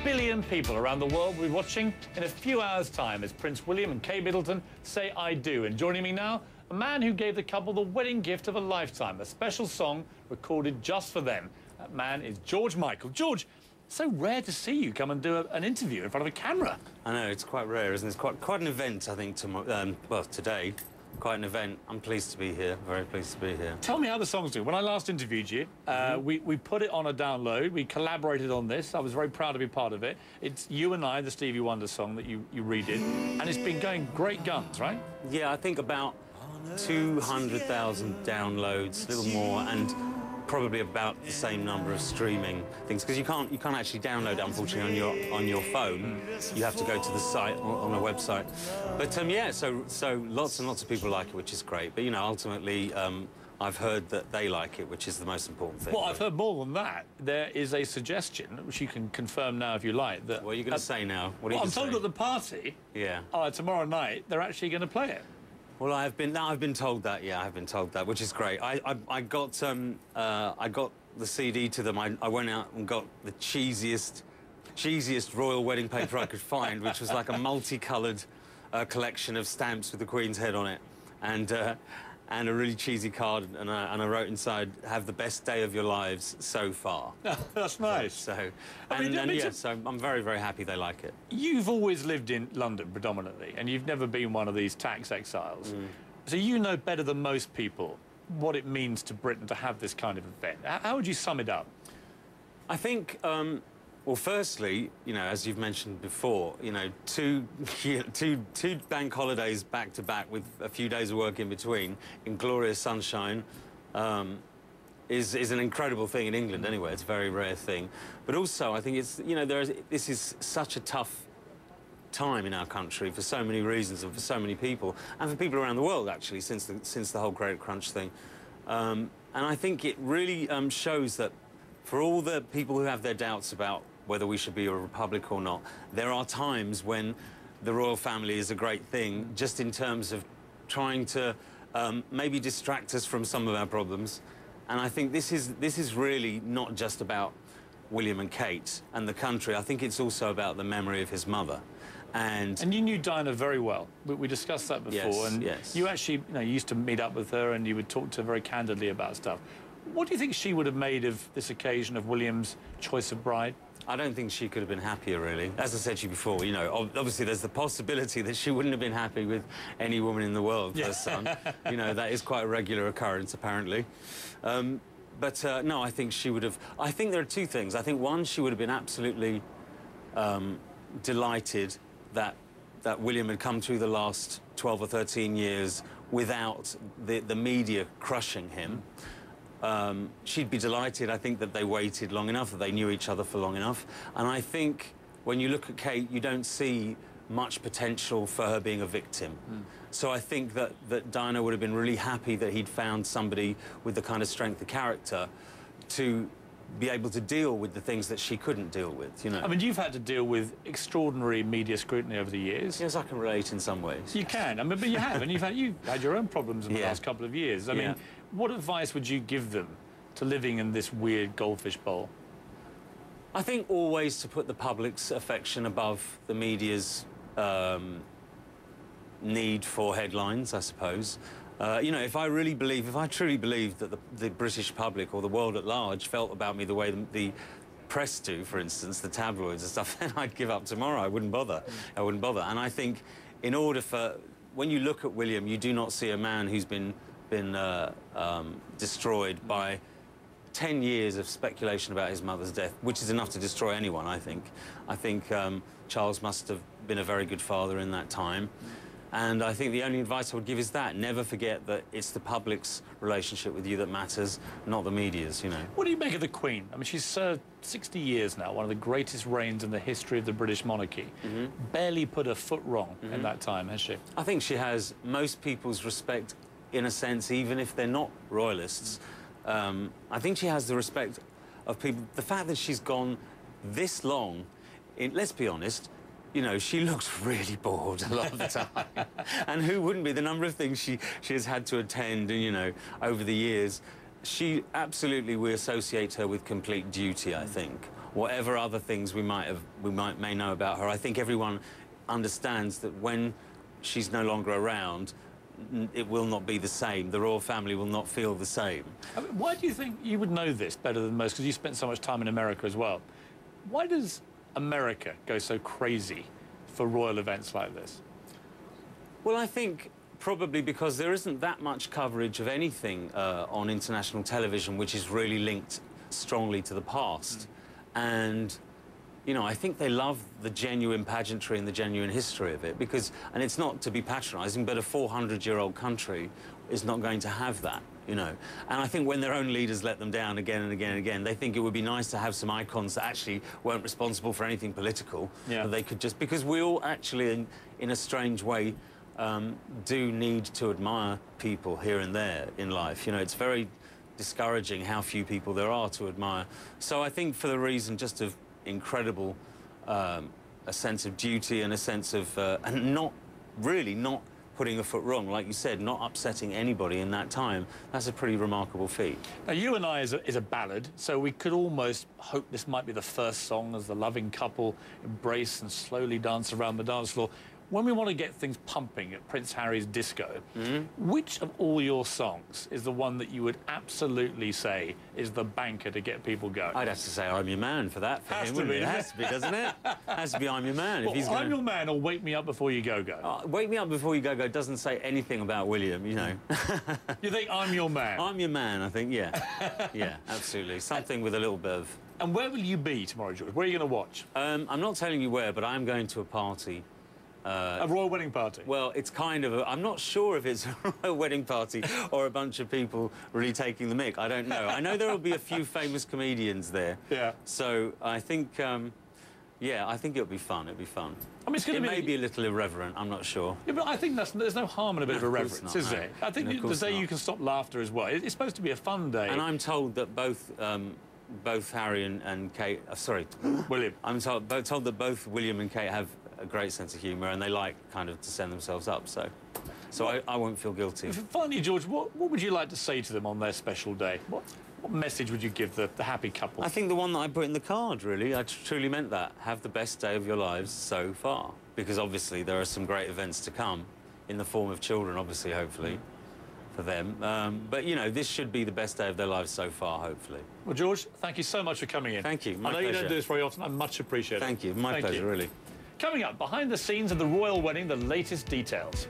billion people around the world will be watching in a few hours' time as Prince William and Kate Middleton say "I do." And joining me now, a man who gave the couple the wedding gift of a lifetime, a special song recorded just for them. That man is George Michael. George, it's so rare to see you come and do an interview in front of a camera. I know, it's quite rare, isn't it? It's quite an event, I think, well, today. Quite an event. I'm pleased to be here, very pleased to be here. Tell me how the song's doing. When I last interviewed you, we put it on a download, we collaborated on this. I was very proud to be part of it. It's You and I, the Stevie Wonder song that you redid, and it's been going great guns, right? Yeah, I think about 200,000 downloads, a little more, and probably about the same number of streaming things, because you can't actually download it, unfortunately, on your phone. You have to go to the site on a website. But yeah, so lots and lots of people like it, which is great. But you know, ultimately, I've heard that they like it, which is the most important thing. Well, I've heard more than that. There is a suggestion, which you can confirm now if you like. That what are you going to say now? What are you I'm told at the party. Yeah. Tomorrow night they're actually going to play it. Well, I've been told that. Yeah, I've been told that, which is great. I got the CD to them. I went out and got the cheesiest royal wedding paper I could find, which was like a multicoloured collection of stamps with the Queen's head on it, and a really cheesy card, and I wrote inside, "Have the best day of your lives so far." That's nice. So I'm very, very happy they like it. You've always lived in London predominantly, and you've never been one of these tax exiles. So you know better than most people what it means to Britain to have this kind of event. How would you sum it up? I think, well, firstly, you know, as you've mentioned before, you know, two bank holidays back to back with a few days of work in between in glorious sunshine is an incredible thing in England anyway. It's a very rare thing. But also, I think it's, you know, this is such a tough time in our country for so many reasons and for so many people, and for people around the world, actually, since the whole Credit Crunch thing. And I think it really shows that for all the people who have their doubts about whether we should be a republic or not, there are times when the royal family is a great thing, just in terms of trying to maybe distract us from some of our problems. And I think this is really not just about William and Kate and the country. I think it's also about the memory of his mother. And you knew Diana very well. We discussed that before. Yes, and yes. You actually, you know, you used to meet up with her and you would talk to her very candidly about stuff. What do you think she would have made of this occasion of William's choice of bride? I don't think she could have been happier, really. As I said to you before, you know, obviously there's the possibility that she wouldn't have been happy with any woman in the world for her son. You know, that is quite a regular occurrence, apparently. But no, I think she would have... I think there are two things. I think, one, she would have been absolutely delighted that William had come through the last 12 or 13 years without the media crushing him. She'd be delighted, I think, that they waited long enough, that they knew each other for long enough. And I think when you look at Kate, you don't see much potential for her being a victim. So I think that Diana would have been really happy that he'd found somebody with the kind of strength of character to be able to deal with the things that she couldn't deal with, you know. I mean, you've had to deal with extraordinary media scrutiny over the years. Yes, I can relate in some ways. You can, I mean, but you have, and you've had your own problems in the last couple of years. I mean, what advice would you give them to living in this weird goldfish bowl? I think always to put the public's affection above the media's need for headlines, I suppose. You know, if I truly believed that the British public or the world at large felt about me the way the press do, for instance, the tabloids and stuff, then I'd give up tomorrow. I wouldn't bother. I wouldn't bother. And I think in order for... When you look at William, you do not see a man who's been destroyed by 10 years of speculation about his mother's death, which is enough to destroy anyone, I think. I think Charles must have been a very good father in that time. And I think the only advice I would give is that. Never forget that it's the public's relationship with you that matters, not the media's, you know. What do you make of the Queen? I mean, she's served 60 years now, one of the greatest reigns in the history of the British monarchy. Barely put a foot wrong in that time, has she? I think she has most people's respect, in a sense, even if they're not royalists. I think she has the respect of people. The fact that she's gone this long, let's be honest, you know, she looks really bored a lot of the time. And who wouldn't be? The number of things she has had to attend, you know, over the years. She absolutely, we associate her with complete duty, I think. whatever other things we may know about her, I think everyone understands that when she's no longer around, it will not be the same. The royal family will not feel the same. I mean, why do you think you would know this better than most? Because you spent so much time in America as well. Why does America go so crazy for royal events like this? Well, I think probably because there isn't that much coverage of anything on international television which is really linked strongly to the past. And, you know, I think they love the genuine pageantry and the genuine history of it because, and it's not to be patronising, but a 400-year-old country is not going to have that, you know. And I think when their own leaders let them down again and again and again, they think it would be nice to have some icons that actually weren't responsible for anything political. Yeah. That they could just, because we all actually, in a strange way, do need to admire people here and there in life. You know, it's very discouraging how few people there are to admire. So I think for the reason just of incredible a sense of duty and a sense of and not putting a foot wrong, like you said, not upsetting anybody in that time, that's a pretty remarkable feat. Now, You and I is a ballad, so we could almost hope this might be the first song as the loving couple embrace and slowly dance around the dance floor. When we want to get things pumping at Prince Harry's disco, which of all your songs is the one that you would absolutely say is the banker to get people going? I'd have to say I'm Your Man for that. Has him, to be, it has to be, doesn't it? Has to be I'm Your Man. Well, if he's I'm Your Man or Wake Me Up Before You Go Go. Wake Me Up Before You Go Go doesn't say anything about William, you know. You think I'm Your Man? I'm Your Man, I think, yeah. Yeah, absolutely. Something with a little bit of... And where will you be tomorrow, George? Where are you going to watch? I'm not telling you where, but I'm going to a party. A royal wedding party? Well, it's kind of I'm not sure if it's a royal wedding party or a bunch of people really taking the mick. I don't know. I know there will be a few famous comedians there. Yeah. So I think, yeah, I think it'll be fun. It'll be fun. I mean, it's going to may be a little irreverent, I'm not sure. Yeah, but I think there's no harm in a bit of irreverence, is there? I think the day you can stop laughter as well. It's supposed to be a fun day. And I'm told that both Harry and Kate... sorry. William. I'm told that both William and Kate have a great sense of humour and they like kind of to send themselves up, so I won't feel guilty. Finally, George, what would you like to say to them on their special day? What message would you give the happy couple? I think the one that I put in the card, really. I truly meant that. Have the best day of your lives so far. Because obviously there are some great events to come in the form of children, obviously, hopefully, for them. But, you know, this should be the best day of their lives so far, hopefully. Well, George, thank you so much for coming in. Thank you. My pleasure. I know you don't do this very often. I much appreciate it. Thank you. My pleasure, really. Coming up, behind the scenes of the royal wedding, the latest details.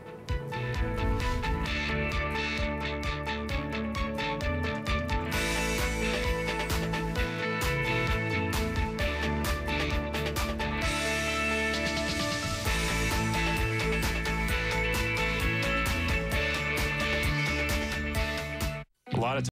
A lot of